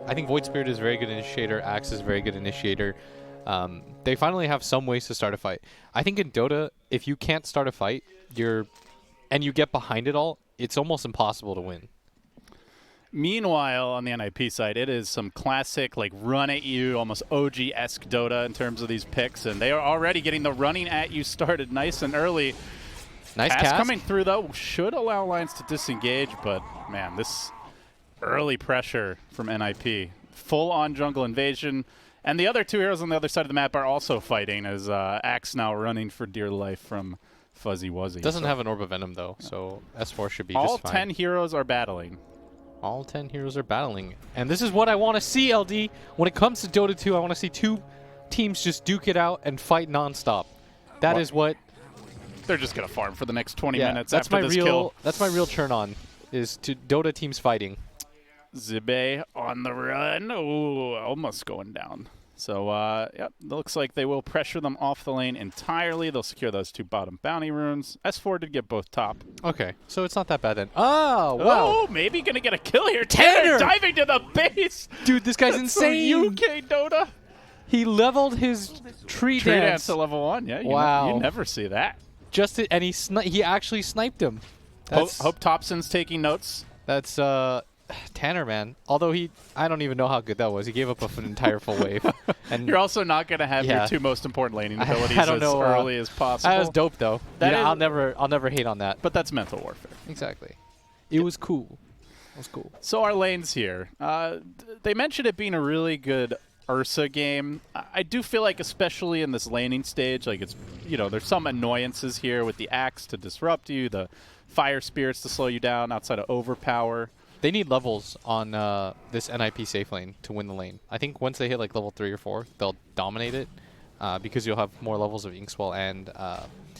I think Void Spirit is a very good initiator. Axe is a very good initiator. They finally have some ways to start a fight. I think in Dota, if you can't start a fight, and you get behind it all, it's almost impossible to win. Meanwhile, on the NIP side, it is some classic, like, run-at-you, almost OG-esque Dota in terms of these picks, and they are already getting the running-at-you started nice and early. Nice cast. Coming through, though, should allow lines to disengage, but, man, this early pressure from NIP. Full-on jungle invasion, and the other two heroes on the other side of the map are also fighting, as Axe now running for dear life from Fuzzy Wuzzy. Doesn't have an Orb of Venom, though, so S4 should be all just fine. All 10 heroes are battling. All 10 heroes are battling. And this is what I want to see, LD. When it comes to Dota 2, I want to see two teams just duke it out and fight nonstop. That is what... They're just going to farm for the next 20 minutes that's after this kill. That's my real turn on, is to Dota teams fighting. Zibe on the run. Oh, almost going down. So, yep, looks like they will pressure them off the lane entirely. They'll secure those two bottom bounty runes. S4 did get both top. Okay, so it's not that bad then. Oh, wow. Oh, maybe going to get a kill here. Tanner diving to the base. Dude, this guy's insane. UK Dota. He leveled his tree dance to level 1. Yeah, wow. You never see that. And he actually sniped him. Hope Thompson's taking notes. That's Tanner, man. Although I don't even know how good that was. He gave up an entire full wave. And you're also not going to have your two most important laning abilities as early as possible. That was dope, though. I'll never hate on that. But that's mental warfare. Exactly. It was cool. It was cool. So our lanes here. They mentioned it being a really good Ursa game. I do feel like, especially in this laning stage, like it's there's some annoyances here with the Axe to disrupt you, the Fire Spirits to slow you down outside of Overpower. They need levels on this NIP safe lane to win the lane. I think once they hit like level 3 or 4, they'll dominate it because you'll have more levels of Inkswell, and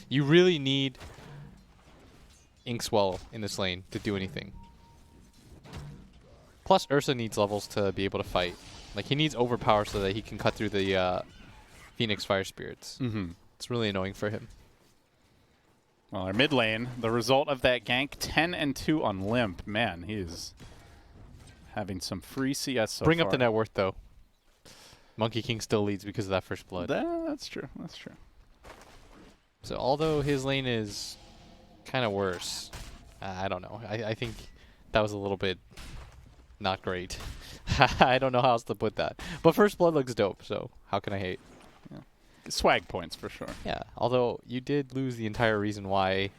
you really need Inkswell in this lane to do anything. Plus, Ursa needs levels to be able to fight. Like, he needs Overpower so that he can cut through the Phoenix Fire Spirits. It's really annoying for him. Well, our mid lane, the result of that gank, 10-2 on Limp. Man, he's having some free CS so Bring far. up the net worth, though. Monkey King still leads because of that first blood. That's true. That's true. So although his lane is kind of worse, I don't know. I think that was a little bit not great. I don't know how else to put that. But first blood looks dope, so how can I hate? Swag points for sure. Yeah, although you did lose the entire reason why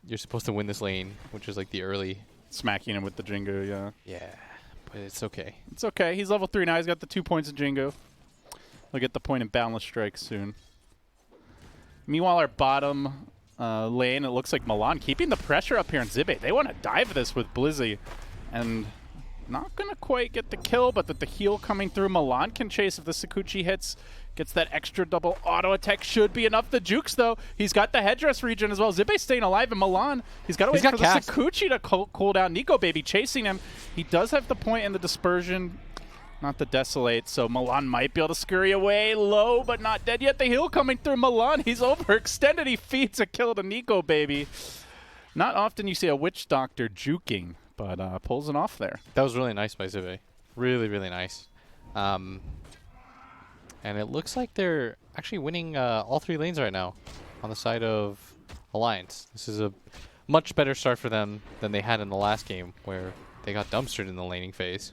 you're supposed to win this lane, which is like the early... Smacking him with the Jingu, yeah. Yeah, but it's okay. It's okay. He's level 3 now. He's got the 2 points of Jingu. He'll get the point in Boundless Strike soon. Meanwhile, our bottom lane, it looks like Milan keeping the pressure up here on Zibe. They want to dive this with Blizzy. And not going to quite get the kill, but with the heal coming through, Milan can chase if the Sakuchi hits. Gets that extra double auto attack. Should be enough. The Jukes, though, he's got the headdress regen as well. Zibe's staying alive, and Milan, he's got to wait for the Sakuchi to cool down. Nico Baby chasing him. He does have the point in the dispersion, not the Desolate, so Milan might be able to scurry away low, but not dead yet. The heal coming through Milan. He's overextended. He feeds a kill to Nico Baby. Not often you see a Witch Doctor juking, but pulls it off there. That was really nice by Zibe. Really, really nice. And it looks like they're actually winning all 3 lanes right now on the side of Alliance. This is a much better start for them than they had in the last game, where they got dumpstered in the laning phase.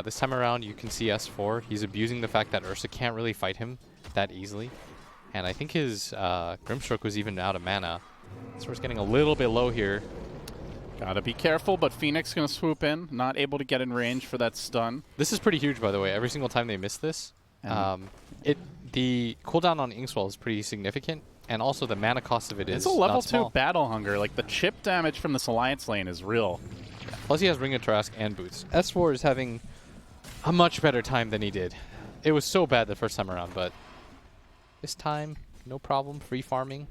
This time around, you can see S4. He's abusing the fact that Ursa can't really fight him that easily. And I think his Grimstroke was even out of mana. So it's getting a little bit low here. Gotta be careful, but Phoenix gonna swoop in. Not able to get in range for that stun. This is pretty huge, by the way. Every single time they miss this, the cooldown on Inkswell is pretty significant, and also the mana cost of it is It's a level not small. 2 battle hunger. Like, the chip damage from this Alliance lane is real. Yeah. Plus he has Ring of Tarrasque and boots. S4 is having a much better time than he did. It was so bad the first time around, but this time, no problem. Free farming.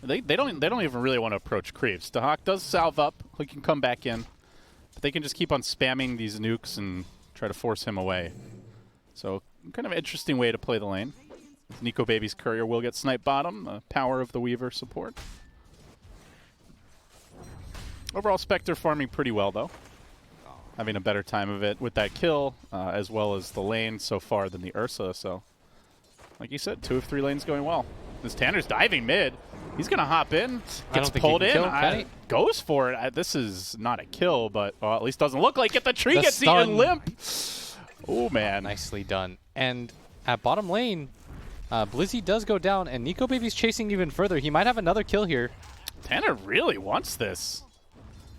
They don't even really want to approach creeps. Dahak does salve up. He can come back in. But they can just keep on spamming these nukes and try to force him away. So, kind of an interesting way to play the lane. Nico Baby's courier will get sniped bottom. The power of the Weaver support. Overall, Spectre farming pretty well, though. having a better time of it with that kill, as well as the lane so far than the Ursa. So, like you said, 2 of 3 lanes going well. This Tanner's diving mid. He's going to hop in. Gets pulled in. Goes for it. This is not a kill, but at least doesn't look like it. The tree gets eaten limp. Oh, man. Nicely done. And at bottom lane, Blizzy does go down, and Nico Baby's chasing even further. He might have another kill here. Tanner really wants this.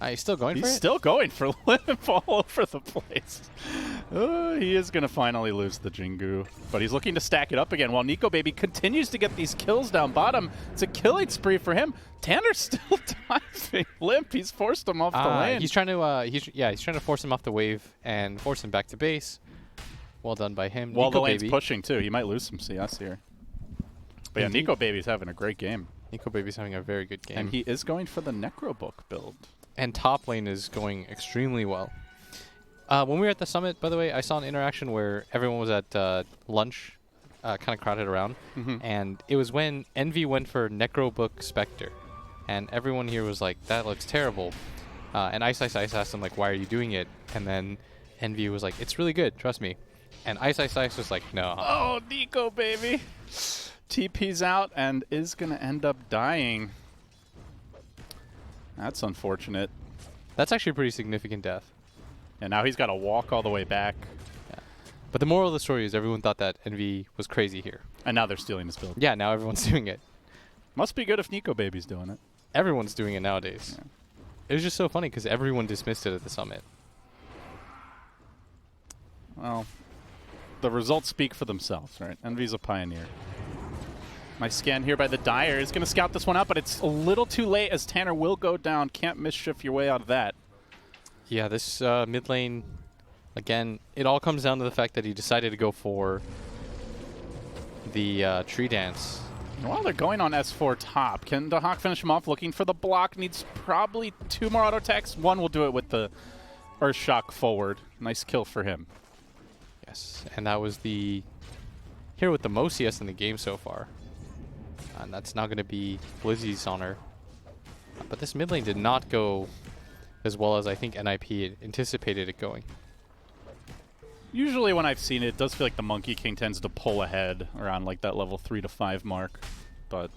He's still going for it? He's still going for limp all over the place. He is going to finally lose the Jingu, but he's looking to stack it up again while Nico Baby continues to get these kills down bottom. It's a killing spree for him. Tanner's still diving. Limp, he's forced him off the lane. He's trying to he's trying to force him off the wave and force him back to base. Well done by him. Well, Nico the lane's Baby pushing too. He might lose some CS here. But yeah, Nico Baby's having a great game. Nico Baby's having a very good game. And he is going for the Necrobook build. And top lane is going extremely well. When we were at the summit, by the way, I saw an interaction where everyone was at lunch, kind of crowded around. And it was when Envy went for Necrobook Spectre. And everyone here was like, that looks terrible. And Ice asked him, like, why are you doing it? And then Envy was like, it's really good, trust me. And Ice was like, no. Oh, Nico Baby. TP's out and is going to end up dying. That's unfortunate. That's actually a pretty significant death. And now he's got to walk all the way back. Yeah. But the moral of the story is everyone thought that Envy was crazy here. And now they're stealing his build. Yeah, now everyone's doing it. Must be good if Nico Baby's doing it. Everyone's doing it nowadays. Yeah. It was just so funny because everyone dismissed it at the summit. Well, the results speak for themselves, right? Envy's a pioneer. Nice scan here by the Dire. Is going to scout this one out, but it's a little too late as Tanner will go down. Can't mischief your way out of that. Yeah, this mid lane, again, it all comes down to the fact that he decided to go for the tree dance. While they're going on S4 top, can the Hawk finish him off? Looking for the block. Needs probably 2 more auto attacks. One will do it with the Earth Shock forward. Nice kill for him. Yes, and that was the hero with the most CS in the game so far. And that's now going to be Blizzy's honor. But this mid lane did not go as well as I think NIP had anticipated it going. Usually when I've seen it, it does feel like the Monkey King tends to pull ahead around like that level 3 to 5 mark. But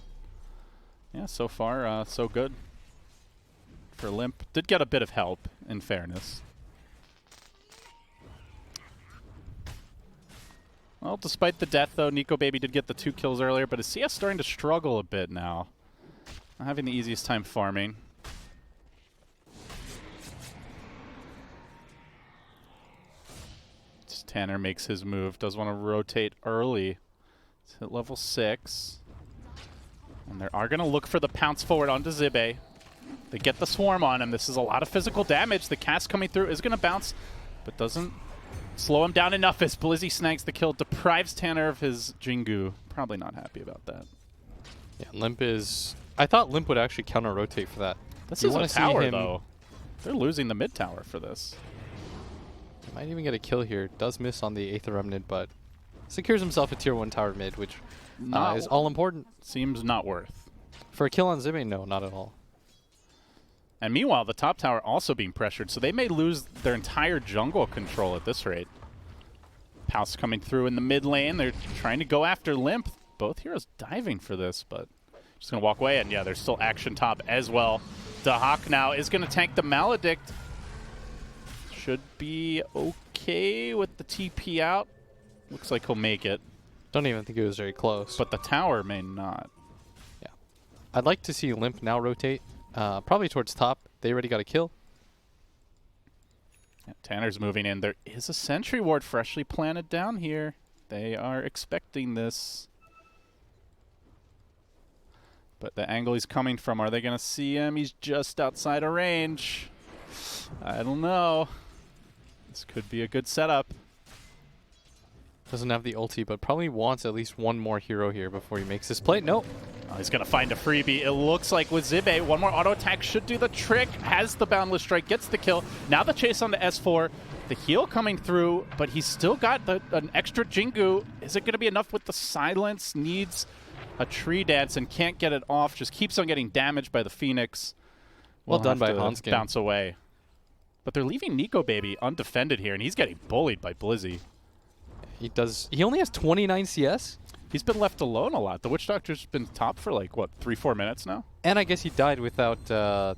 yeah, so far, so good for Limp. Did get a bit of help, in fairness. Well, despite the death, though, Nico Baby did get the 2 kills earlier, but his CS starting to struggle a bit now. Not having the easiest time farming. Just Tanner makes his move. Does want to rotate early. It's hit level 6. And they are going to look for the pounce forward onto Zibe. They get the swarm on him. This is a lot of physical damage. The cast coming through is going to bounce, but doesn't slow him down enough as Blizzy snags the kill, deprives Tanner of his Jingu. Probably not happy about that. Yeah, Limp is... I thought Limp would actually counter-rotate for that. This is a tower, though. They're losing the mid tower for this. He might even get a kill here. Does miss on the Aether Remnant, but secures himself a tier 1 tower mid, which is all important. Seems not worth. For a kill on Zibe, no, not at all. And meanwhile, the top tower also being pressured, so they may lose their entire jungle control at this rate. Pouse coming through in the mid lane. They're trying to go after Limp. Both heroes diving for this, but just going to walk away. And yeah, there's still action top as well. Dahak now is going to tank the Maledict. Should be okay with the TP out. Looks like he'll make it. Don't even think it was very close. But the tower may not. Yeah. I'd like to see Limp now rotate. Probably towards top. They already got a kill. Yeah, Tanner's moving in. There is a sentry ward freshly planted down here. They are expecting this. But the angle he's coming from, are they going to see him? He's just outside of range. I don't know. This could be a good setup. Doesn't have the ulti, but probably wants at least one more hero here before he makes this play. Nope. Oh, he's going to find a freebie. It looks like with Zibe, one more auto attack should do the trick. Has the Boundless Strike, gets the kill. Now the chase on the S4. The heal coming through, but he's still got an extra Jingu. Is it going to be enough with the silence? Needs a tree dance and can't get it off. Just keeps on getting damaged by the Phoenix. Well done by Hanskin. Bounce away. But they're leaving Nico Baby undefended here, and he's getting bullied by Blizzy. He only has 29 CS? He's been left alone a lot. The Witch Doctor's been top for like, what, 3-4 minutes now? And I guess he died without his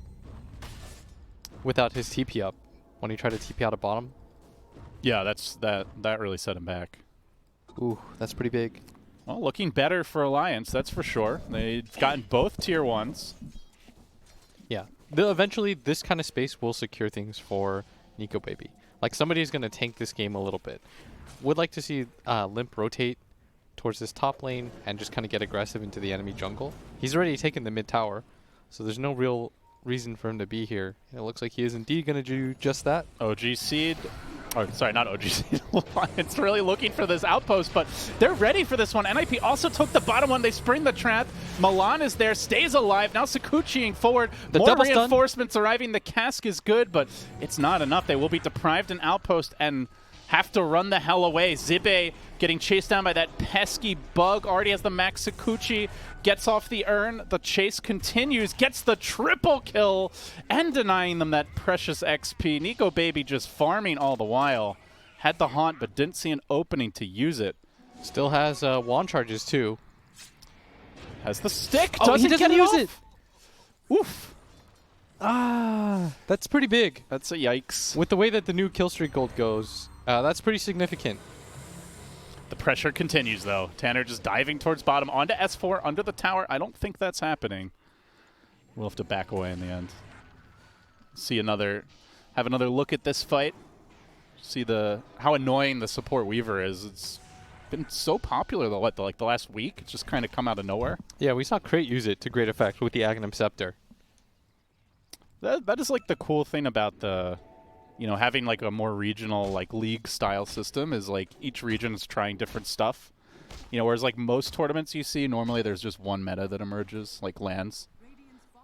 TP up when he tried to TP out of bottom. Yeah, that really set him back. Ooh, that's pretty big. Well, looking better for Alliance, that's for sure. They've gotten both tier 1s. Yeah. Eventually, this kind of space will secure things for Nico Baby. Like, somebody's going to tank this game a little bit. Would like to see Limp rotate towards this top lane and just kind of get aggressive into the enemy jungle. He's already taken the mid tower, so there's no real reason for him to be here. It looks like he is indeed going to do just that. OG Seed. Oh, sorry, not OG Seed. Alliance really looking for this outpost, but they're ready for this one. NIP also took the bottom one. They spring the trap. Milan is there, stays alive. Now Sakuchiing forward. The More double stun. reinforcements arriving. The cask is good, but it's not enough. They will be deprived an outpost and have to run the hell away. Zibe getting chased down by that pesky bug. Already has the max. Sakuchi gets off the urn. The chase continues. Gets the triple kill and denying them that precious XP. Nico Baby just farming all the while. Had the haunt but didn't see an opening to use it. Still has wand charges too. Has the stick. Oh, he doesn't use it. Oof. Ah, that's pretty big. That's a yikes. With the way that the new kill streak gold goes, that's pretty significant. The pressure continues, though. Tanner just diving towards bottom onto S4 under the tower. I don't think that's happening. We'll have to back away in the end. Have another look at this fight. See how annoying the support Weaver is. It's been so popular the last week. It's just kind of come out of nowhere. Yeah, we saw Crate use it to great effect with the Aghanim Scepter. That is like the cool thing about the, having like a more regional like league style system is like each region is trying different stuff. Whereas like most tournaments you see, normally there's just one meta that emerges, like lands.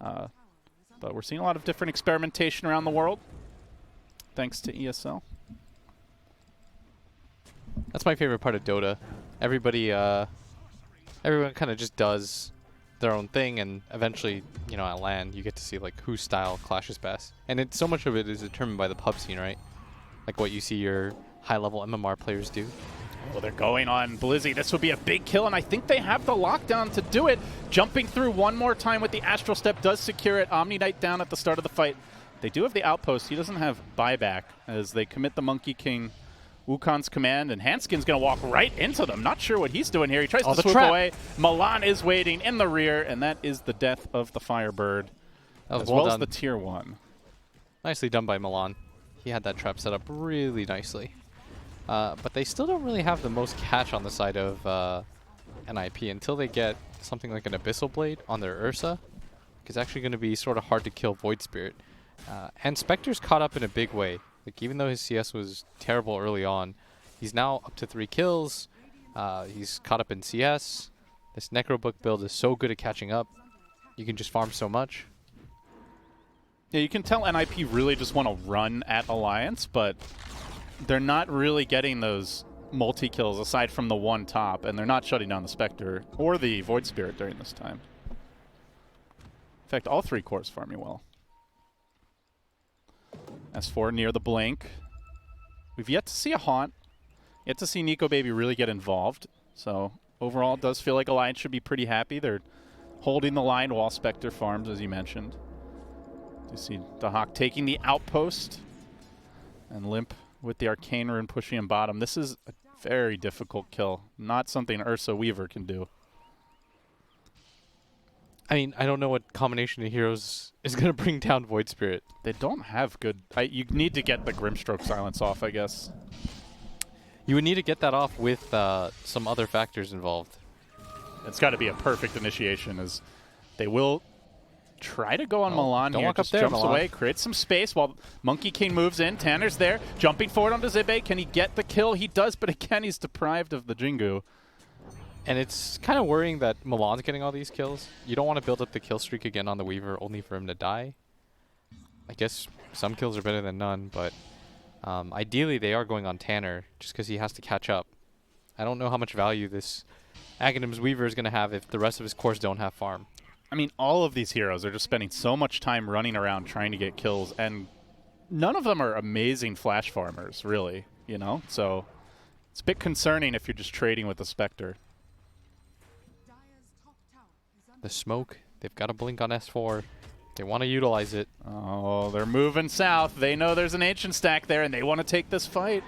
But we're seeing a lot of different experimentation around the world, thanks to ESL. That's my favorite part of Dota. Everyone kind of just does their own thing, and eventually, at LAN, you get to see like whose style clashes best. And so much of it is determined by the pub scene, right? Like what you see your high-level MMR players do. Well, they're going on Blizzy. This would be a big kill, and I think they have the lockdown to do it. Jumping through one more time with the Astral Step does secure it. Omni Knight down at the start of the fight. They do have the outpost. He doesn't have buyback as they commit the Monkey King Wukong's command, and Hanskin's going to walk right into them. Not sure what he's doing here. He tries to swoop away. Milan is waiting in the rear, and that is the death of the Firebird, as well as the tier 1. Nicely done by Milan. He had that trap set up really nicely. But they still don't really have the most catch on the side of NIP until they get something like an Abyssal Blade on their Ursa. It's actually going to be sort of hard to kill Void Spirit. And Spectre's caught up in a big way. Like, even though his CS was terrible early on, he's now up to 3 kills. He's caught up in CS. This Necrobook build is so good at catching up. You can just farm so much. Yeah, you can tell NIP really just want to run at Alliance, but they're not really getting those multi-kills aside from the one top, and they're not shutting down the Spectre or the Void Spirit during this time. In fact, all 3 cores farming well. S4 near the blink. We've yet to see a haunt. Yet to see Nico Baby really get involved. So overall, it does feel like Alliance should be pretty happy. They're holding the line while Spectre farms, as you mentioned. You see the Hawk taking the outpost. And Limp with the Arcane Rune pushing him bottom. This is a very difficult kill. Not something Ursa Weaver can do. I mean, I don't know what combination of heroes is going to bring down Void Spirit. They don't have good... you need to get the Grimstroke silence off, I guess. You would need to get that off with some other factors involved. It's got to be a perfect initiation, as they will try to go on Milan here. Walk Just up there, jumps Milan. away, creates some space while Monkey King moves in. Tanner's there, jumping forward onto Zibe. Can he get the kill? He does, but again, he's deprived of the Jingu. And it's kind of worrying that Milan's getting all these kills. You don't want to build up the kill streak again on the Weaver only for him to die. I guess some kills are better than none, but ideally they are going on Tanner just because he has to catch up. I don't know how much value this Aghanim's Weaver is going to have if the rest of his cores don't have farm. I mean, all of these heroes are just spending so much time running around trying to get kills, and none of them are amazing flash farmers, really, you know? So it's a bit concerning if you're just trading with the Spectre. The smoke, they've got a blink on S4. They want to utilize it. Oh, they're moving south. They know there's an Ancient stack there, and they want to take this fight.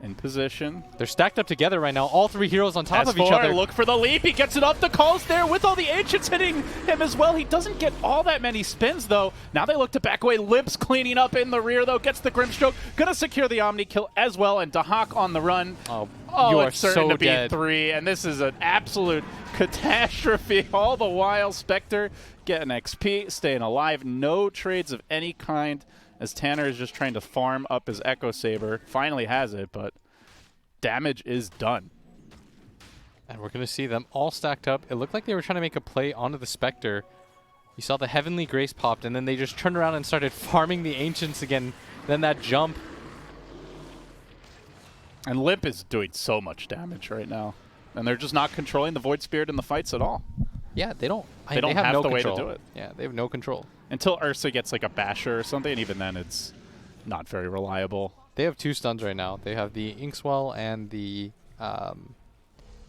In position. They're stacked up together right now. All three heroes on top S4, of each other. Look for the leap. He gets it up. The call's there with all the Ancients hitting him as well. He doesn't get all that many spins, though. Now they look to back away. Limp's cleaning up in the rear, though. Gets the Grimstroke. Gonna secure the Omni kill as well. And Dahak on the run. Oh, you are it's certain so to be dead. 3. And this is an absolute catastrophe. All the while, Spectre getting XP, staying alive. No trades of any kind as Tanner is just trying to farm up his Echo Saber. Finally has it, but damage is done. And we're going to see them all stacked up. It looked like they were trying to make a play onto the Spectre. You saw the Heavenly Grace popped, and then they just turned around and started farming the Ancients again. Then that jump. And Limp is doing so much damage right now. And they're just not controlling the Void Spirit in the fights at all. Yeah, they don't. They don't have have no the way control. to do it. Yeah, they have no control. Until Ursa gets like a Basher or something, and even then it's not very reliable. They have 2 stuns right now. They have the Inkswell and the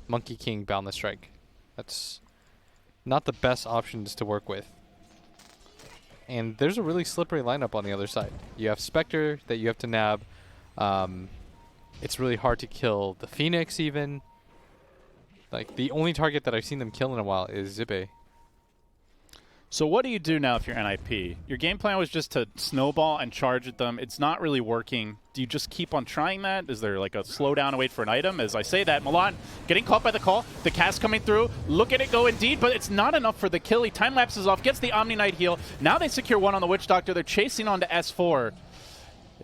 Monkey King Boundless Strike. That's not the best options to work with. And there's a really slippery lineup on the other side. You have Spectre that you have to nab. It's really hard to kill the Phoenix even. Like, the only target that I've seen them kill in a while is Zibe. So what do you do now if you're NIP? Your game plan was just to snowball and charge at them. It's not really working. Do you just keep on trying that? Is there like a slowdown and wait for an item? As I say that, Milan getting caught by the call. The cast coming through. Look at it go indeed, but it's not enough for the kill. He time lapses off, gets the Omni Knight heal. Now they secure 1 on the Witch Doctor. They're chasing on to S4.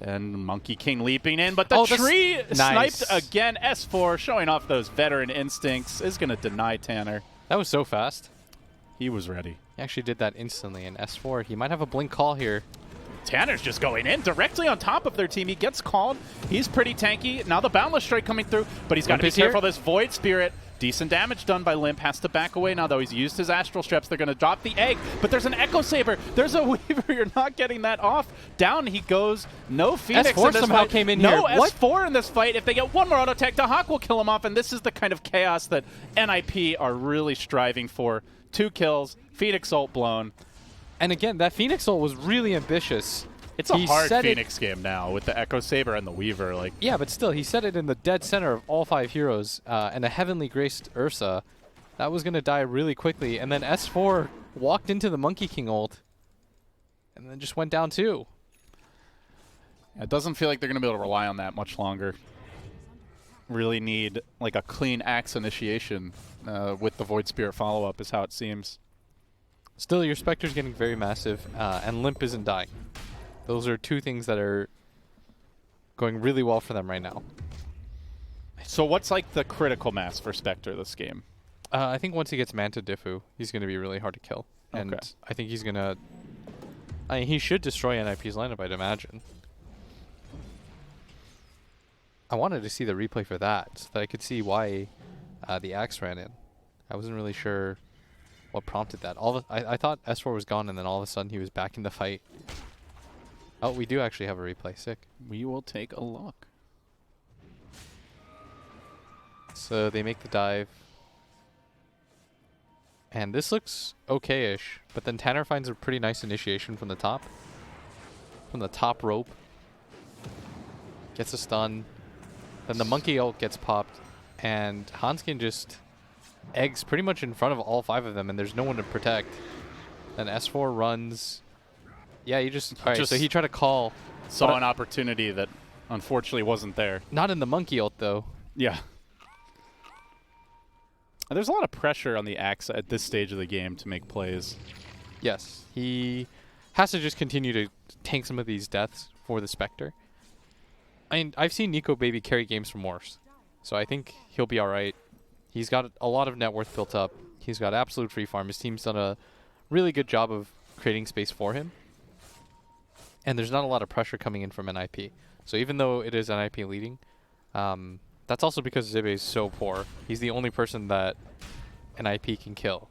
And Monkey King leaping in, but the tree sniped again. S4 showing off those veteran instincts is going to deny Tanner. That was so fast. He was ready. He actually did that instantly. And S4, he might have a blink call here. Tanner's just going in directly on top of their team. He gets called. He's pretty tanky. Now the Boundless Strike coming through, but he's got to be careful. This Void Spirit. Decent damage done by Limp. Has to back away now, though. He's used his Astral Straps. They're going to drop the egg, but there's an Echo Saber. There's a Weaver. You're not getting that off. Down he goes. No Phoenix S4 in this somehow fight. came in no here. No S4 in this fight. If they get one more auto attack, Dahak will kill him off, and this is the kind of chaos that NIP are really striving for. 2 kills. Phoenix ult blown. And again, that Phoenix ult was really ambitious. It's a hard Phoenix game now with the Echo Saber and the Weaver. Like, yeah, but still, he set it in the dead center of all 5 heroes, and a Heavenly Graced Ursa. That was going to die really quickly, and then S4 walked into the Monkey King ult, and then just went down too. It doesn't feel like they're going to be able to rely on that much longer. Really need like a clean axe initiation with the Void Spirit follow-up is how it seems. Still, your Spectre's getting very massive, and Limp isn't dying. Those are 2 things that are going really well for them right now. So what's like the critical mass for Spectre this game? I think once he gets Manta Diffu, he's going to be really hard to kill. And I think he's going to... I mean, he should destroy NIP's lineup, I'd imagine. I wanted to see the replay for that, so that I could see why the Axe ran in. I wasn't really sure what prompted that. I thought S4 was gone, and then all of a sudden he was back in the fight. Oh, we do actually have a replay. Sick. We will take a look. So they make the dive. And this looks okay-ish, but then Tanner finds a pretty nice initiation from the top. From the top rope. Gets a stun. Then the Monkey ult gets popped, and Hanskin just eggs pretty much in front of all 5 of them, and there's no one to protect. Then S4 runs. Yeah, he just... Alright, so he tried to call. Saw an opportunity that unfortunately wasn't there. Not in the Monkey ult, though. Yeah. And there's a lot of pressure on the Axe at this stage of the game to make plays. Yes, he has to just continue to tank some of these deaths for the Spectre. I mean, I've seen Nico Baby carry games from worse, so I think he'll be alright. He's got a lot of net worth built up. He's got absolute free farm. His team's done a really good job of creating space for him. And there's not a lot of pressure coming in from NIP. So even though it is NIP leading, that's also because Zibe is so poor. He's the only person that NIP can kill.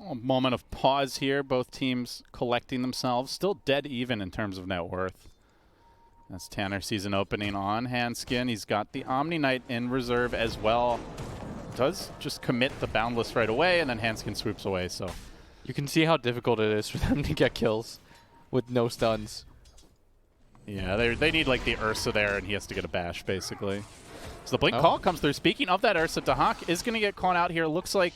A moment of pause here. Both teams collecting themselves. Still dead even in terms of net worth. As Tanner sees an opening on Hanskin. He's got the Omni Knight in reserve as well. Does just commit the Boundless right away, and then Hanskin swoops away. So You can see how difficult it is for them to get kills with no stuns. yeah, they need like the Ursa there, and he has to get a bash basically. So the blink call comes through. Speaking of that Ursa, Dahak is going to get caught out here. Looks like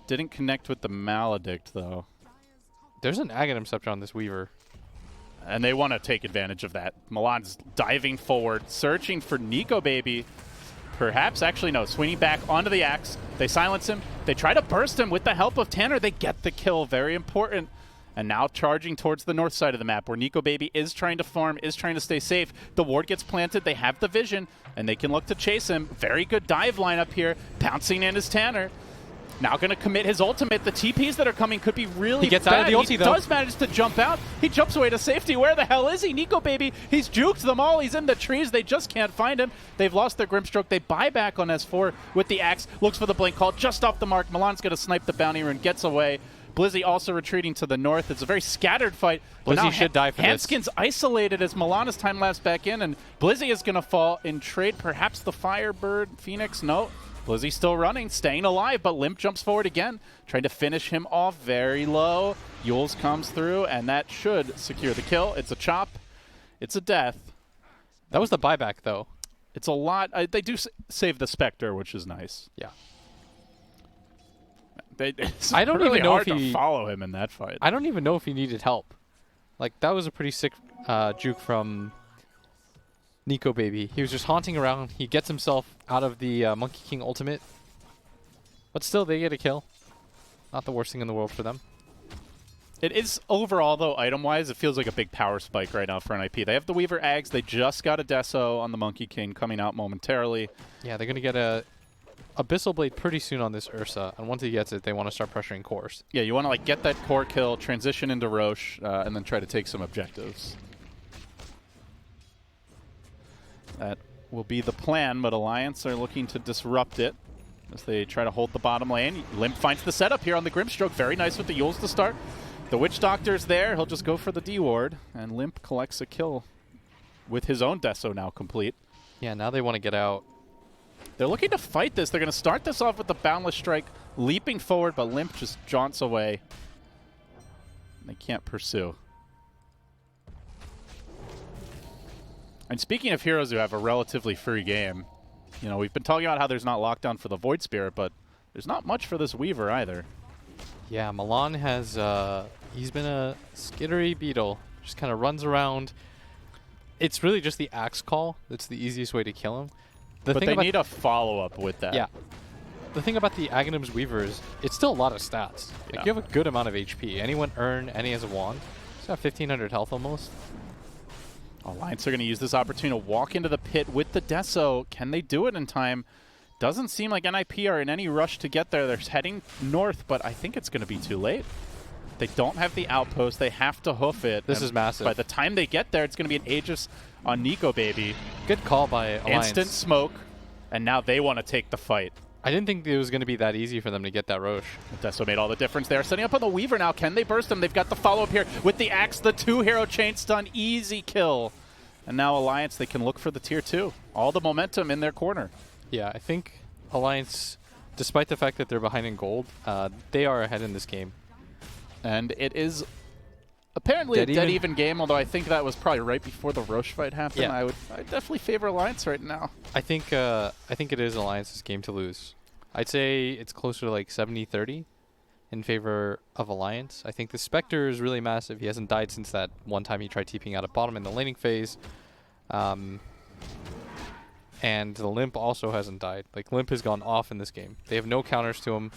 didn't connect with the Maledict though. There's an Aghanim Scepter on this Weaver. And they want to take advantage of that. Milan's diving forward, searching for Nico Baby. Perhaps, actually, no, swinging back onto the axe. They silence him. They try to burst him with the help of Tanner. They get the kill. Very important. And now charging towards the north side of the map where Nico Baby is trying to farm, is trying to stay safe. The ward gets planted. They have the vision, and they can look to chase him. Very good dive lineup here. Pouncing in is Tanner. Now going to commit his ultimate. The TPs that are coming could be really He gets bad. out of the ulti, he though. does manage to jump out. He jumps away to safety. Where the hell is he? Nico Baby, he's juked them all. He's in the trees. They just can't find him. They've lost their Grimstroke. They buy back on S4 with the axe. Looks for the blink call. Just off the mark. Milan's going to snipe the bounty rune. Gets away. Blizzy also retreating to the north. It's a very scattered fight. Blizzy should die for this. Hanskin's isolated as Milan is time-lapsed back in, and Blizzy is going to fall in trade. Perhaps the Firebird Phoenix? No. Blizzy still running, staying alive, but Limp jumps forward again, trying to finish him off very low. Yules comes through, and that should secure the kill. It's a chop. It's a death. That was the buyback, though. It's a lot. They do save the Spectre, which is nice. Yeah. It's I don't really even know hard if he to follow him in that fight. I don't even know if he needed help. Like, that was a pretty sick juke from Nico Baby. He was just haunting around. He gets himself out of the Monkey King ultimate. But still, they get a kill. Not the worst thing in the world for them. It is overall, though, item-wise, it feels like a big power spike right now for NIP. They have the Weaver Ags. They just got a Deso on the Monkey King coming out momentarily. Yeah, they're going to get a Abyssal Blade pretty soon on this Ursa. And once he gets it, they want to start pressuring cores. Yeah, you want to like get that core kill, transition into Roche, and then try to take some objectives. That will be the plan, but Alliance are looking to disrupt it as they try to hold the bottom lane. Limp finds the setup here on the Grimstroke. Very nice with the Yules to start. The Witch Doctor's there. He'll just go for the D-Ward, and Limp collects a kill with his own Deso now complete. Yeah, now they want to get out. They're looking to fight this. They're going to start this off with the Boundless Strike, leaping forward, but Limp just jaunts away. They can't pursue. And speaking of heroes who have a relatively free game, you know, we've been talking about how there's not lockdown for the Void Spirit, but there's not much for this Weaver either. Yeah, Milan has, he's been a skittery beetle. Just kind of runs around. It's really just the axe call that's the easiest way to kill him. But they need a follow-up with that. Yeah. The thing about the Aghanim's Weaver is it's still a lot of stats. Yeah. Like, you have a good amount of HP. Anyone earn any as a wand? He's got 1,500 health almost. Alliance are going to use this opportunity to walk into the pit with the Deso. Can they do it in time? Doesn't seem like NIP are in any rush to get there. They're heading north, but I think it's going to be too late. They don't have the outpost. They have to hoof it. This is massive. By the time they get there, it's going to be an Aegis on Nico Baby. Good call by Alliance. Instant smoke, and now they want to take the fight. I didn't think it was going to be that easy for them to get that Roche. Deso made all the difference there. Setting up on the Weaver now. Can they burst him? They've got the follow-up here with the Axe, the two-hero chain stun. Easy kill. And now Alliance, they can look for the tier 2. All the momentum in their corner. Yeah, I think Alliance, despite the fact that they're behind in gold, they are ahead in this game. And it is apparently a dead even game, although I think that was probably right before the Roche fight happened. Yeah. I definitely favor Alliance right now. I think it is Alliance's game to lose. I'd say it's closer to like 70-30 in favor of Alliance. I think the Spectre is really massive. He hasn't died since that one time he tried TPing out of bottom in the laning phase. And the Limp also hasn't died. Like, Limp has gone off in this game. They have no counters to him.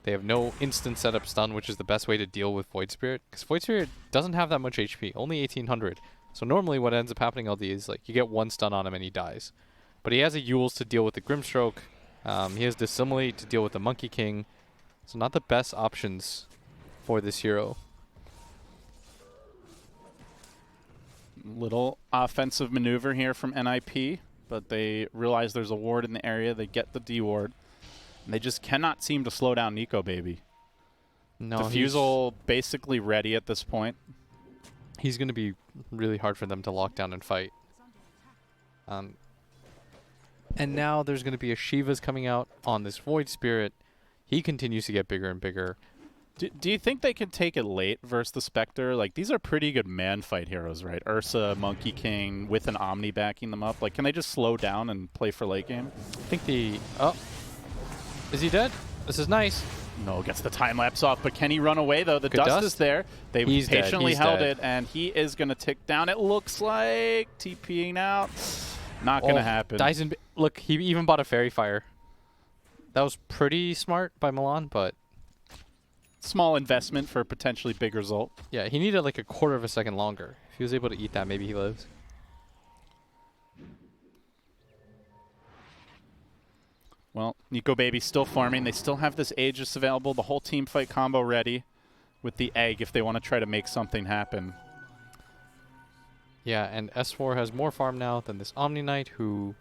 They have no instant setup stun, which is the best way to deal with Void Spirit. Because Void Spirit doesn't have that much HP, only 1,800. So normally what ends up happening LD is like you get one stun on him and he dies. But he has a Yules to deal with the Grimstroke. He has Dissimilate to deal with the Monkey King. So not the best options for this hero. Little offensive maneuver here from NIP, but they realize there's a ward in the area. They get the D ward. And they just cannot seem to slow down Nico Baby. No, Defusal basically ready at this point. he's going to be really hard for them to lock down and fight. And now there's going to be a Shiva's coming out on this Void Spirit. He continues to get bigger and bigger. Do you think they can take it late versus the Spectre? Like, these are pretty good man fight heroes, right? Ursa, Monkey King, with an Omni backing them up. Like, can they just slow down and play for late game? I think the... Oh. Is he dead? This is nice. No, gets the time lapse off, but can he run away, though? The Good dust is there. They He's patiently dead. He's held dead. it, and he is going to tick down. It looks like TPing out. Not going to happen. Dyson, look, he even bought a Fairy Fire. That was pretty smart by Milan, but... Small investment for a potentially big result. Yeah, he needed like a quarter of a second longer. If he was able to eat that, maybe he lives. Well, Nico Baby still farming. They still have this Aegis available. The whole team fight combo ready with the egg if they want to try to make something happen. Yeah, and S4 has more farm now than this Omni Knight, who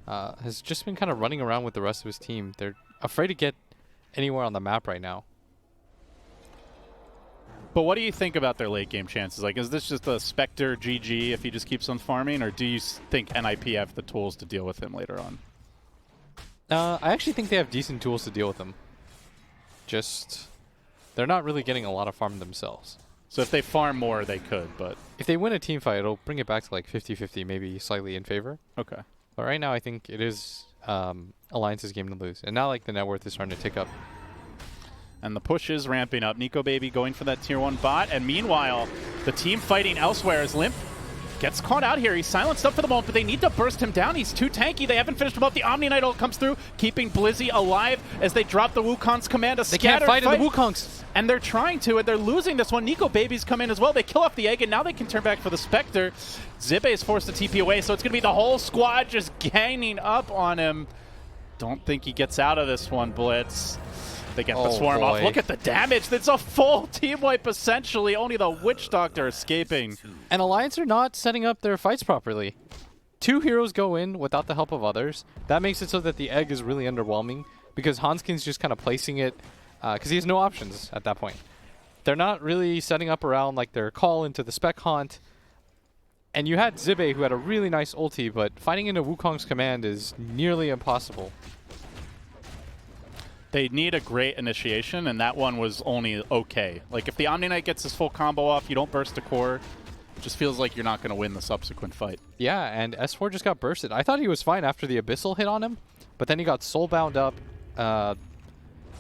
has just been kind of running around with the rest of his team. They're afraid to get anywhere on the map right now. But what do you think about their late game chances? Like, is this just a Spectre GG if he just keeps on farming, or do you think NIP have the tools to deal with him later on? I actually think they have decent tools to deal with him. Just, they're not really getting a lot of farm themselves. So if they farm more, they could, but... If they win a team fight, it'll bring it back to like 50-50, maybe slightly in favor. Okay. But right now, I think it is Alliance's game to lose. And now like the net worth is starting to tick up. And the push is ramping up. Nico Baby going for that tier 1 bot. And meanwhile, the team fighting elsewhere as Limp gets caught out here. He's silenced up for the moment, but they need to burst him down. He's too tanky. They haven't finished him up. The Omni Knight ult comes through, keeping Blizzy alive as they drop the Wukong's command. They can't fight in the Wukongs. And they're trying to, and they're losing this one. Nico Babies come in as well. They kill off the egg, and now they can turn back for the Spectre. Zibe is forced to TP away, so it's going to be the whole squad just ganging up on him. Don't think he gets out of this one, Blitz. They get the swarm off. Look at the damage. That's a full team wipe, essentially. Only the Witch Doctor escaping. And Alliance are not setting up their fights properly. 2 heroes go in without the help of others. That makes it so that the egg is really underwhelming because Hanskin's just kind of placing it because he has no options at that point. They're not really setting up around like their call into the spec haunt. And you had Zibe who had a really nice ulti, but fighting into Wukong's command is nearly impossible. They need a great initiation, and that one was only okay. Like, if the Omni Knight gets his full combo off, you don't burst the core, it just feels like you're not going to win the subsequent fight. Yeah, and S4 just got bursted. I thought he was fine after the Abyssal hit on him, but then he got soulbound up. I'm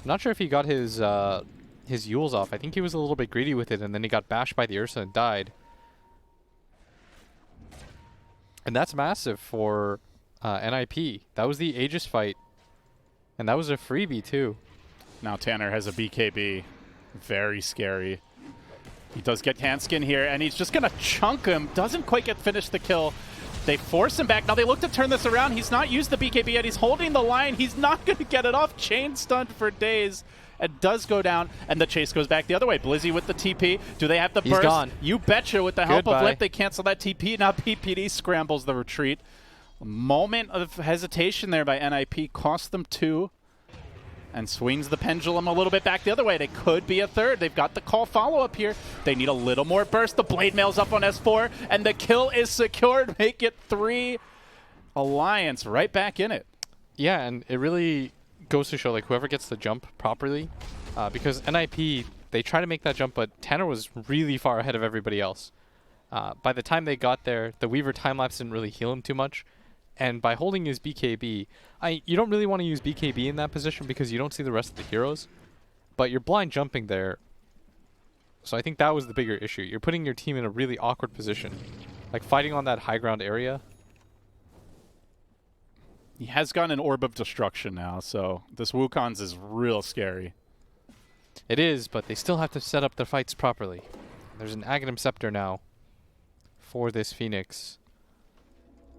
not sure if he got his Yules off. I think he was a little bit greedy with it, and then he got bashed by the Ursa and died. And that's massive for NIP. That was the Aegis fight. And that was a freebie, too. Now Tanner has a BKB. Very scary. He does get Hanskin here, and he's just going to chunk him. Doesn't quite get finished the kill. They force him back. Now they look to turn this around. He's not used the BKB yet. He's holding the line. He's not going to get it off. Chain stunned for days. It does go down, and the chase goes back the other way. Blizzy with the TP. Do they have the burst? He's gone. You betcha. With the help of Goodbye. Lip, they cancel that TP. Now PPD scrambles the retreat. A moment of hesitation there by NIP. Cost them 2. And swings the pendulum a little bit back the other way. They could be a third. They've got the call follow-up here. They need a little more burst. The blade mail's up on S4, and the kill is secured. Make it 3. Alliance right back in it. Yeah, and it really goes to show like whoever gets the jump properly, because NIP, they try to make that jump, but Tanner was really far ahead of everybody else. By the time they got there, the Weaver time-lapse didn't really heal him too much. And by holding his BKB, you don't really want to use BKB in that position because you don't see the rest of the heroes. But you're blind jumping there. So I think that was the bigger issue. You're putting your team in a really awkward position. Like fighting on that high ground area. He has gotten an Orb of Destruction now, so this Wukong's is real scary. It is, but they still have to set up their fights properly. There's an Aghanim Scepter now for this Phoenix.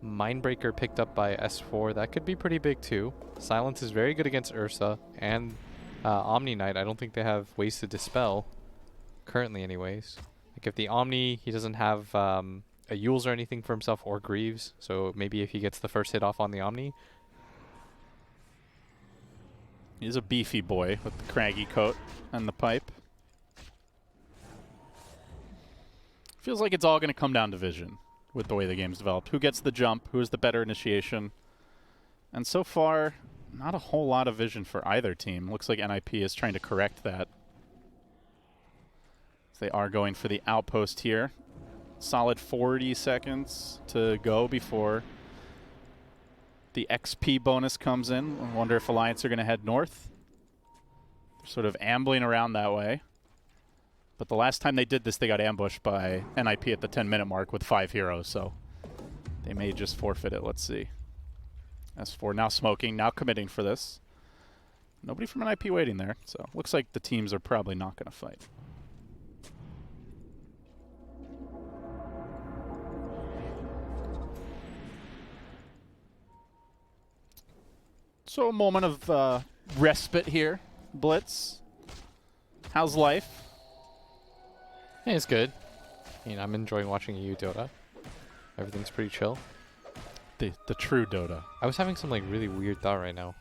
Mindbreaker picked up by S4. That could be pretty big too. Silence is very good against Ursa and Omni Knight. I don't think they have ways to dispel currently anyways. Like if the Omni, he doesn't have a Yules or anything for himself or Greaves. So maybe if he gets the first hit off on the Omni. He's a beefy boy with the craggy coat and the pipe. Feels like it's all going to come down to vision with the way the game's developed. Who gets the jump? Who is the better initiation? And so far, not a whole lot of vision for either team. Looks like NIP is trying to correct that. They are going for the outpost here. Solid 40 seconds to go before the XP bonus comes in. I wonder if Alliance are going to head north. They're sort of ambling around that way. But the last time they did this, they got ambushed by NIP at the 10-minute mark with 5 heroes, so they may just forfeit it. Let's see. S4 now smoking, now committing for this. Nobody from NIP waiting there, so looks like the teams are probably not going to fight. So a moment of respite here. Blitz, how's life? Hey, it's good. I mean, I'm enjoying watching you Dota. Everything's pretty chill. The true Dota. I was having some like really weird thought right now.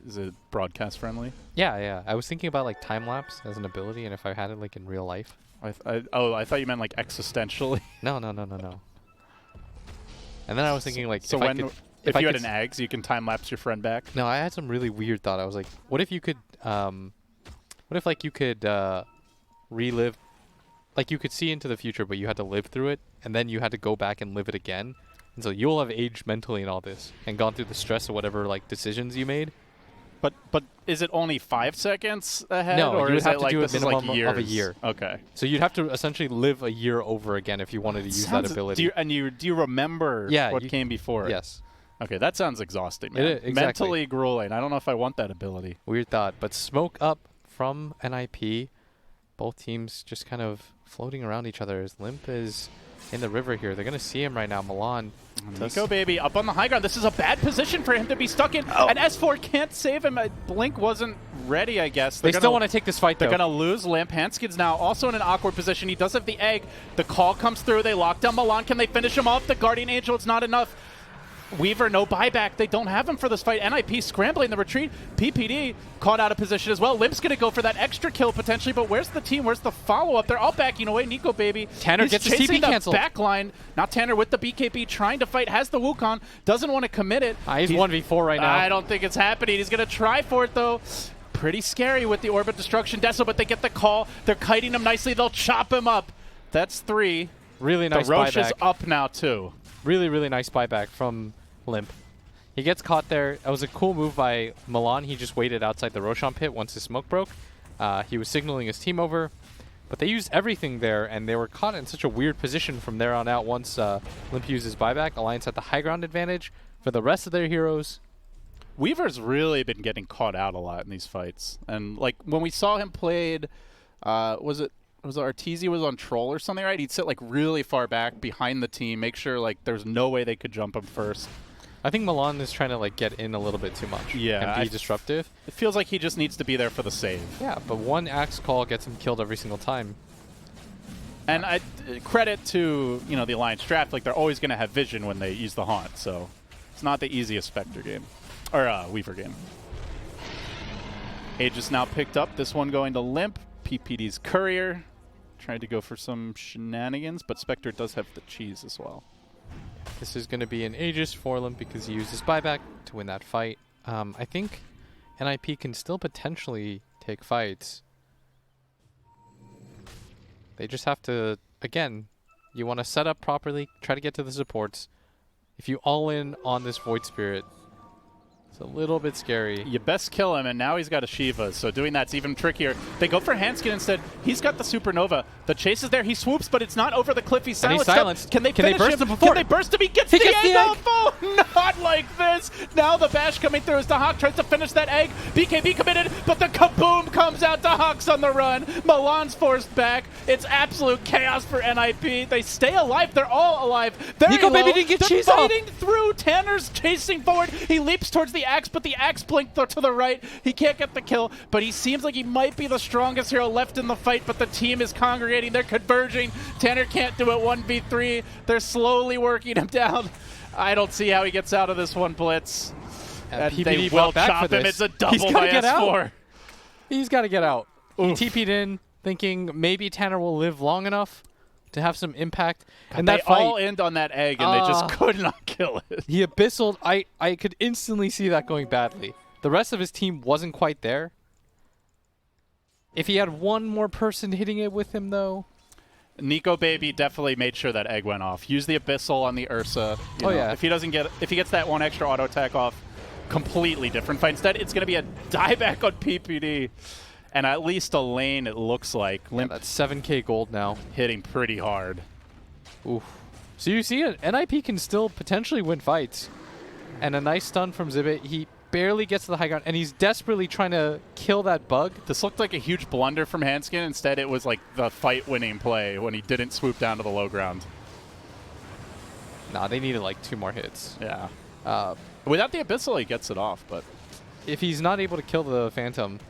Is it broadcast friendly? Yeah. I was thinking about like time lapse as an ability, and if I had it like in real life. I thought you meant like existentially. No. And then I was thinking like, so if you had an Ags, you can time lapse your friend back. No, I had some really weird thought. I was like, what if you could, relive, like you could see into the future, but you had to live through it, and then you had to go back and live it again. And so you'll have aged mentally in all this and gone through the stress of whatever like decisions you made. But is it only 5 seconds ahead? No, or you would is have it to like do this a is like minimum years? of a year. Okay. So you'd have to essentially live a year over again if you wanted to use that ability. Do you remember what came before it? Yes. Okay, that sounds exhausting, man. Exactly. Mentally grueling. I don't know if I want that ability. Weird thought. But smoke up from NIP. Both teams just kind of floating around each other as Limp is in the river here. They're going to see him right now. Milan. Nico, baby, up on the high ground. This is a bad position for him to be stuck in. And S4 can't save him. Blink wasn't ready, I guess. They still want to take this fight, though. They're going to lose Limp. Hanskin's now also in an awkward position. He does have the egg. The call comes through. They lock down Milan. Can they finish him off? The Guardian Angel, it's not enough. Weaver, no buyback. They don't have him for this fight. NIP scrambling the retreat. PPD caught out of position as well. Limp's going to go for that extra kill potentially, but where's the team? Where's the follow-up? They're all backing away. Nico, baby. Tanner gets his TP canceled. Back line. Not Tanner with the BKB trying to fight. Has the Wukong. Doesn't want to commit it. He's 1v4 right now. I don't think it's happening. He's going to try for it, though. Pretty scary with the Orbit Destruction Deso, but they get the call. They're kiting him nicely. They'll chop him up. That's 3. Really nice buyback. Roche buyback. is up now, too. Really, really nice buyback from Limp. He gets caught there. That was a cool move by Milan. He just waited outside the Roshan pit once his smoke broke. He was signaling his team over. But they used everything there, and they were caught in such a weird position from there on out once Limp used his buyback. Alliance had the high ground advantage for the rest of their heroes. Weaver's really been getting caught out a lot in these fights. And like when we saw him played, was it Arteezy was on Troll or something, right? He'd sit like really far back behind the team, make sure like there's no way they could jump him first. I think Milan is trying to like get in a little bit too much. Yeah, and be disruptive. It feels like he just needs to be there for the save. Yeah, but one axe call gets him killed every single time. And I credit to the Alliance draft, like they're always going to have vision when they use the Haunt, so it's not the easiest Spectre game or Weaver game. Aegis now picked up. This one going to Limp. PPD's Courier trying to go for some shenanigans, but Spectre does have the cheese as well. This is going to be an Aegis for Limp because he used his buyback to win that fight. I think NIP can still potentially take fights. They just have to, again, you want to set up properly, try to get to the supports. If you all in on this Void Spirit, it's a little bit scary. You best kill him, and now he's got a Shiva, so doing that's even trickier. They go for Hanskin instead. He's got the Supernova. The chase is there. He swoops, but it's not over the cliff. He's silenced. Can they burst him before? Can they burst him? He gets the egg off! Oh, not like this! Now the bash coming through as the Hawk tries to finish that egg. BKB committed, but the kaboom comes out. The Hawk's on the run. Milan's forced back. It's absolute chaos for NIP. They stay alive. They're all alive. Nico baby didn't get cheese off. They're fighting through. Tanner's chasing forward. He leaps towards the axe, but the axe blinked to the right. He can't get the kill, but he seems like he might be the strongest hero left in the fight, but the team is congregating. They're converging. Tanner can't do it 1v3. They're slowly working him down. I don't see how he gets out of this one, Blitz. And they will chop him. It's a double by S4. He's got to get out. He TP'd in thinking maybe Tanner will live long enough, to have some impact. God, And they that fight, all end on that egg, and they just could not kill it. he abyssal. I could instantly see that going badly. The rest of his team wasn't quite there. If he had one more person hitting it with him, though. Nico Baby definitely made sure that egg went off. Use the Abyssal on the Ursa. You know, yeah. If he gets that one extra auto attack off, completely different fight. Instead, it's going to be a dieback on PPD. And at least a lane, it looks like. Limp That's 7K gold now. hitting pretty hard. Oof. So you see it, NIP can still potentially win fights. And a nice stun from Zibit. He barely gets to the high ground, and he's desperately trying to kill that bug. This looked like a huge blunder from Hanskin. Instead, it was like the fight-winning play when he didn't swoop down to the low ground. Nah, they needed like 2 more hits. Yeah. Without the Abyssal, he gets it off, but... If he's not able to kill the Phantom,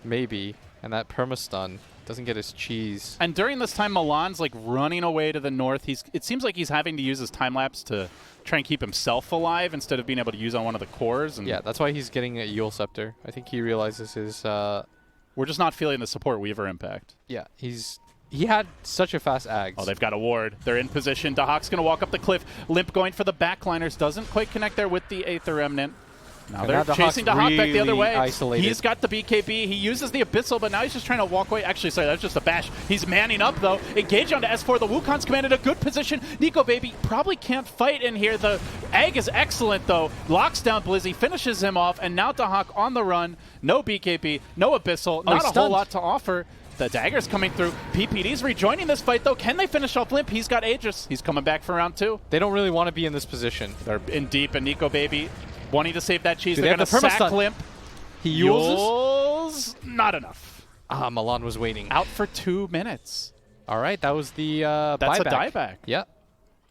maybe, and that perma-stun doesn't get his cheese. And during this time, Milan's like running away to the north. It seems like he's having to use his time-lapse to try and keep himself alive instead of being able to use on one of the cores. And yeah, that's why he's getting a Yule Scepter. I think he realizes his... we're just not feeling the support Weaver impact. Yeah, he had such a fast Ags. Oh, they've got a ward. They're in position. Dahak's going to walk up the cliff. Limp going for the backliners. Doesn't quite connect there with the Aether Remnant. Now they're chasing Dahak back the other way. Isolated. He's got the BKB. He uses the Abyssal, but now he's just trying to walk away. Actually, sorry, that's just a bash. He's manning up, though. Engage onto S4. The Wukong's commanded a good position. Nico Baby probably can't fight in here. The egg is excellent, though. Locks down Blizzy, finishes him off, and now Dahak on the run. No BKB, no Abyssal, not a whole lot to offer. The dagger's coming through. PPD's rejoining this fight, though. Can they finish off Limp? He's got Aegis. He's coming back for round 2. They don't really want to be in this position. They're in deep, and Nico Baby wanting to save that cheese. Dude, They're going to sack Limp. He Yules, not enough. Milan was waiting. Out for 2 minutes. All right, that was the That's buyback. a dieback. Yeah.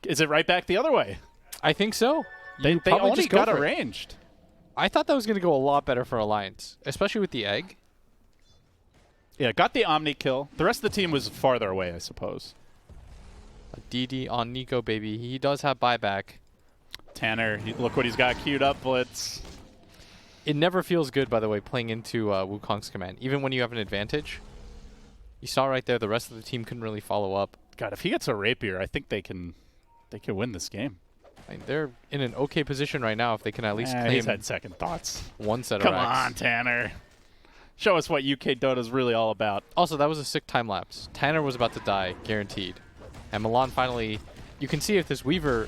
Is it right back the other way? I think so. They only got arranged. I thought that was going to go a lot better for Alliance, especially with the egg. Yeah, got the Omni kill. The rest of the team was farther away, I suppose. A DD on Nico Baby. He does have buyback. Tanner, look what he's got queued up, Blitz. It never feels good, by the way, playing into Wukong's command. Even when you have an advantage. You saw right there, the rest of the team couldn't really follow up. God, if he gets a Rapier, I think they can win this game. I mean, they're in an okay position right now if they can at least claim he's had second thoughts. one set Come of racks. on, Tanner. Show us what UK Dota is really all about. Also, that was a sick time lapse. Tanner was about to die, guaranteed. And Milan finally... You can see if this Weaver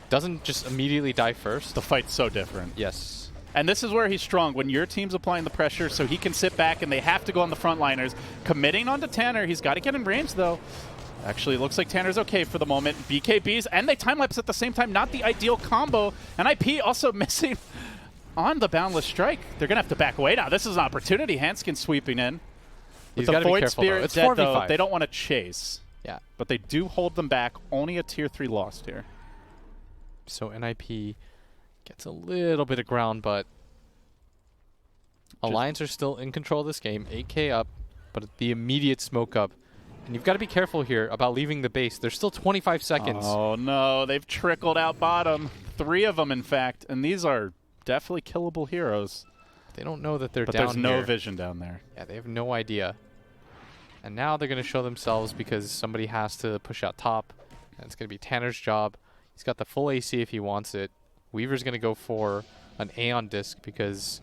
doesn't just immediately die first. The fight's so different. Yes. And this is where he's strong, when your team's applying the pressure so he can sit back and they have to go on the frontliners. Committing onto Tanner. He's got to get in range, though. Actually, looks like Tanner's okay for the moment. BKBs and they time-lapse at the same time. Not the ideal combo. And IP also missing on the Boundless Strike. They're going to have to back away now. This is an opportunity. Hanskin sweeping in. He's With got the to be Void careful, Spirit though. It's dead, 4v5. though, they don't want to chase. Yeah. But they do hold them back. Only a tier 3 lost here. So NIP gets a little bit of ground, but Alliance are still in control of this game. 8K up, but the immediate smoke up. And you've got to be careful here about leaving the base. There's still 25 seconds. Oh, no. They've trickled out bottom. 3 of them, in fact. And these are definitely killable heroes. They don't know that they're but down there's no here. vision down there. Yeah, they have no idea. And now they're going to show themselves because somebody has to push out top. And it's going to be Tanner's job. He's got the full AC if he wants it. Weaver's going to go for an Aeon disc because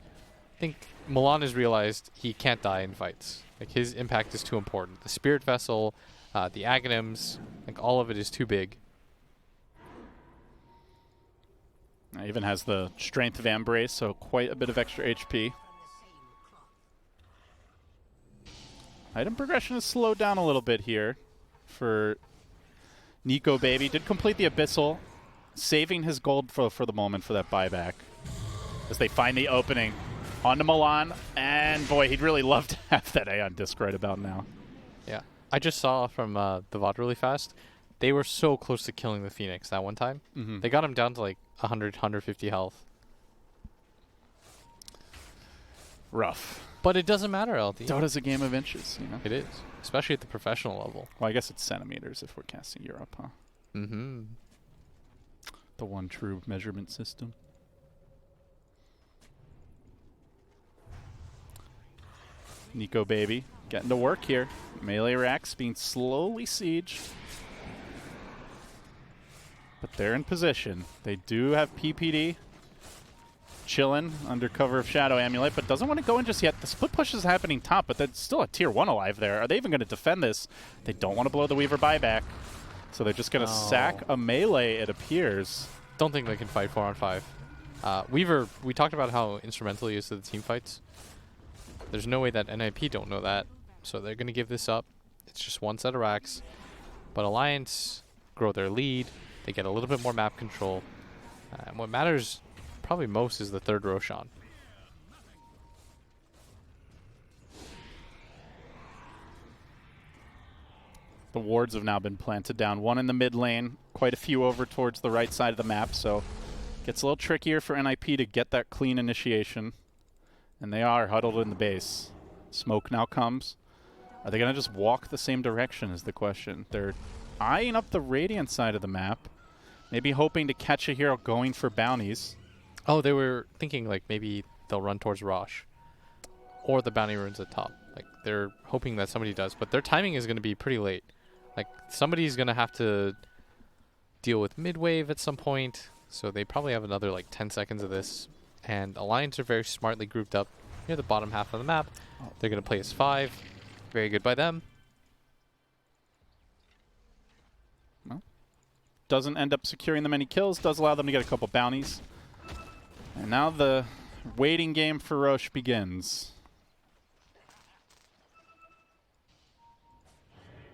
I think Milan has realized he can't die in fights. Like, his impact is too important. The Spirit Vessel, the Aghanims, like, all of it is too big. Even has the strength of Embrace, so quite a bit of extra HP. Item progression has slowed down a little bit here for Nico Baby. Did complete the Abyssal, saving his gold for the moment for that buyback. As they find the opening onto Milan, and boy, he'd really love to have that Aeon disc right about now. Yeah. I just saw from the VOD really fast, they were so close to killing the Phoenix that one time. Mm-hmm. They got him down to like 100, 150 health. Rough. But it doesn't matter, LT. Dota's a game of inches, you know? It is, especially at the professional level. Well, I guess it's centimeters if we're casting Europe, huh? Mm-hmm. The one true measurement system. Nico Baby getting to work here. Melee racks being slowly sieged. But they're in position. They do have PPD chilling under cover of Shadow Amulet, but doesn't want to go in just yet. The split push is happening top, but that's still a tier 1 alive there. Are they even going to defend this? They don't want to blow the Weaver buyback. So they're just going to sack a melee, it appears. Don't think they can fight 4-on-5. Weaver, we talked about how instrumental he is to the team fights. There's no way that NIP don't know that. So they're going to give this up. It's just one set of racks. But Alliance grow their lead. They get a little bit more map control. And what matters probably most is the third Roshan. The wards have now been planted down. One in the mid lane, quite a few over towards the right side of the map, so gets a little trickier for NIP to get that clean initiation. And they are huddled in the base. Smoke now comes. Are they going to just walk the same direction is the question. They're eyeing up the Radiant side of the map, maybe hoping to catch a hero going for bounties. Oh, they were thinking like maybe they'll run towards Rosh or the bounty runes at top. Like they're hoping that somebody does, but their timing is going to be pretty late. Like somebody's going to have to deal with mid-wave at some point, so they probably have another like 10 seconds of this. And Alliance are very smartly grouped up near the bottom half of the map. They're going to play as 5. Very good by them. Well, doesn't end up securing them any kills, does allow them to get a couple bounties. And now the waiting game for Roche begins.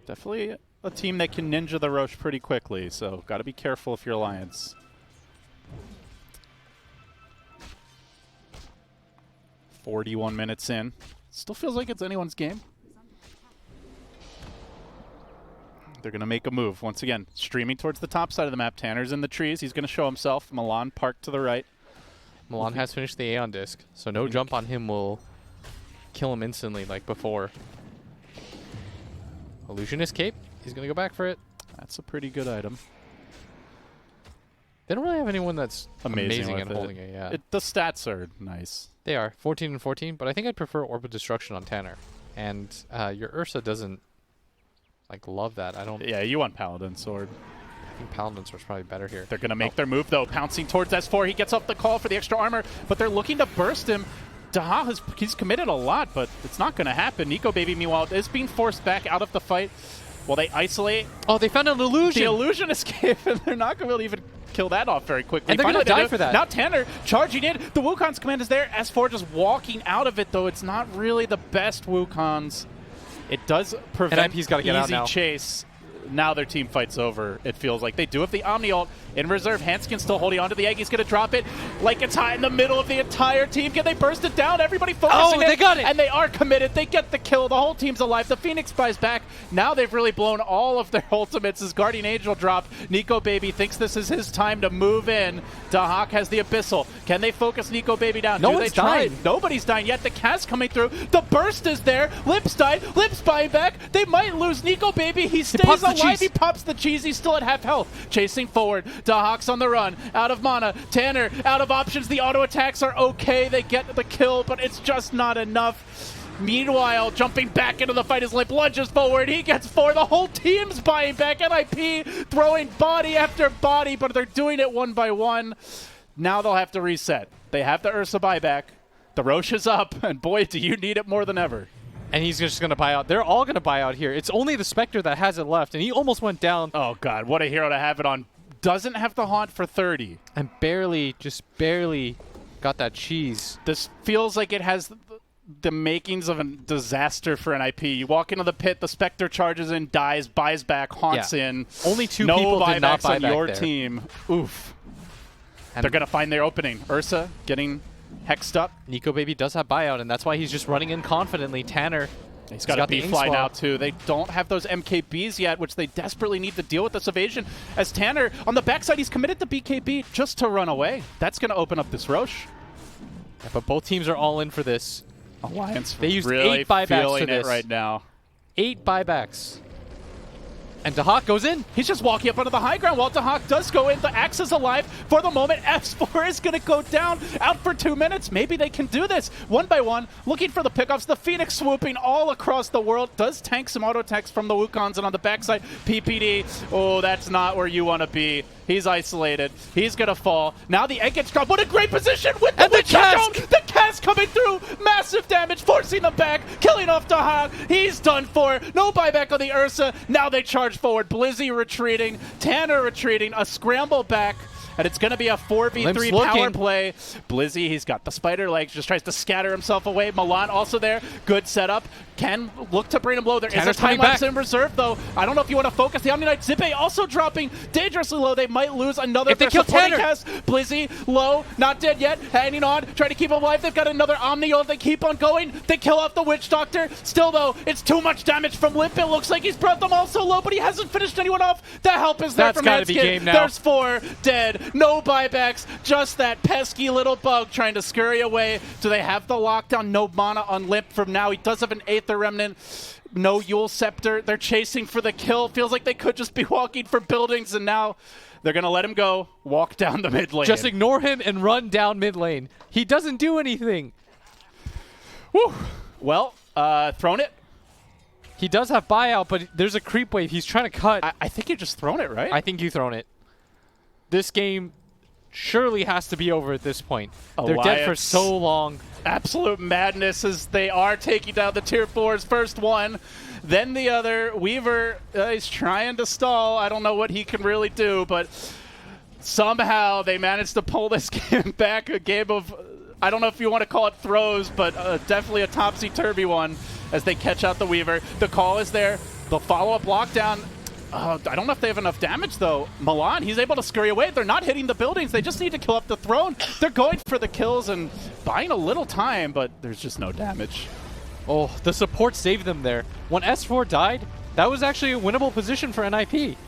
Definitely a team that can ninja the Roche pretty quickly, so got to be careful if you're Alliance. "41 minutes in. Still feels like it's anyone's game. They're going to make a move. Once again, streaming towards the top side of the map. Tanner's in the trees. He's going to show himself. Milan parked to the right. Milan has finished the Aeon disc, so no jump on him will kill him instantly like before. Illusionist Cape. He's going to go back for it. That's a pretty good item. They don't really have anyone that's amazing at with holding it. Yeah, The stats are nice. they are 14 and 14, but I think I'd prefer Orb of Destruction on Tanner. And your Ursa doesn't like love that. I don't. Yeah, you want Paladin Sword. I think Paladin Sword's probably better here. They're going to make their move, though. Pouncing towards S4. He gets up the call for the extra armor, but they're looking to burst him. Daha, he's committed a lot, but it's not going to happen. Nico Baby, meanwhile, is being forced back out of the fight while they isolate. Oh, they found an illusion. The illusion escape, and they're not going to be able to even kill that off very quickly. And they're going to die for that. Now Tanner charging in. The Wukong's command is there. S4 just walking out of it, though. It's not really the best Wukong's. It does prevent NIP's gotta get out now. easy chase. Now their team fight's over, it feels like. They do have the Omni ult in reserve. Hanskin still holding on to the egg. He's going to drop it like it's high in the middle of the entire team. Can they burst it down? Everybody focusing. Oh, they got it! And they are committed. They get the kill. The whole team's alive. The Phoenix buys back. Now they've really blown all of their ultimates as Guardian Angel dropped. Nico Baby thinks this is his time to move in. Dahak has the Abyssal. Can they focus Nico Baby down? No Do one's they try? died. Nobody's dying yet. The Cas coming through. The burst is there. Lips died. Lips buying back. They might lose Nico Baby. He stays pops the alive. cheese. He pops the cheese. He's still at half health. Chasing forward. Dahak's on the run. Out of mana. Tanner out of options. The auto attacks are okay. They get the kill, but it's just not enough. Meanwhile, jumping back into the fight as Limp lunges forward. He gets 4. The whole team's buying back. NIP throwing body after body, but they're doing it one by one. Now they'll have to reset. They have the Ursa buyback. The Roche is up, and boy, do you need it more than ever. And he's just going to buy out. They're all going to buy out here. It's only the Spectre that has it left, and he almost went down. Oh, God, what a hero to have it on. Doesn't have the haunt for 30. And just barely got that cheese. This feels like it has the makings of a disaster for NIP. You walk into the pit, the Spectre charges in, dies, buys back, haunts in. Only 2 no people did not buybacks buy on back your there. team. Oof. And They're going to find their opening. Ursa getting hexed up. Nico Baby does have buyout, and that's why he's just running in confidently. Tanner, He's got a the B-fly ink now, swap. too. They don't have those MKBs yet, which they desperately need to deal with this evasion. As Tanner, on the backside, he's committed to BKB just to run away. That's going to open up this Roche. Yeah, but both teams are all in for this. Alliance They used really 8 buybacks feeling for this. it right now. 8 buybacks. And Dahak goes in. He's just walking up onto the high ground while Dahak does go in. The Axe is alive for the moment. S4 is going to go down, out for 2 minutes. Maybe they can do this. One by one, looking for the pickups. The Phoenix swooping all across the world. Does tank some auto attacks from the Wukons, and on the backside, PPD. Oh, that's not where you want to be. He's isolated. He's going to fall. Now the egg gets dropped. What a great position with the cask! The cask coming through. Massive damage, forcing them back, killing off Dahak. He's done for. No buyback on the Ursa. Now they charge forward. Blizzy retreating. Tanner retreating. A scramble back. And it's going to be a 4v3 power play. Blizzy, he's got the spider legs, just tries to scatter himself away. Milan also there. Good setup. Can look to bring him low. There is a time lapse in reserve, though. I don't know if you want to focus. The Omni Knight Zippe also dropping dangerously low. They might lose another. If they kill Tanner. Cast. Blizzy low, not dead yet. Hanging on, trying to keep him alive. They've got another Omni. They keep on going. They kill off the Witch Doctor. Still, though, it's too much damage from Limp. It looks like he's brought them all so low, but he hasn't finished anyone off. The help is there That's from gotta be game now. There's 4 dead. No buybacks. Just that pesky little bug trying to scurry away. Do they have the lockdown? No mana on Limp from now. He does have an Aether Remnant. No Yule Scepter. They're chasing for the kill. Feels like they could just be walking for buildings, and now they're going to let him go. Walk down the mid lane. Just ignore him and run down mid lane. He doesn't do anything. Woo. Well, thrown it. He does have buyout, but there's a creep wave. He's trying to cut. I think you just thrown it, right? I think you thrown it. This game surely has to be over at this point. They're dead for so long. Absolute madness as they are taking down the tier 4's first one. Then the other. Weaver is trying to stall. I don't know what he can really do, but somehow they managed to pull this game back. A game of, I don't know if you want to call it throws, but definitely a topsy-turvy one as they catch out the Weaver. The call is there. The follow-up lockdown. I don't know if they have enough damage, though. Milan, he's able to scurry away. They're not hitting the buildings. They just need to kill up the throne. They're going for the kills and buying a little time, but there's just no damage. Oh, the support saved them there. When S4 died, that was actually a winnable position for NIP.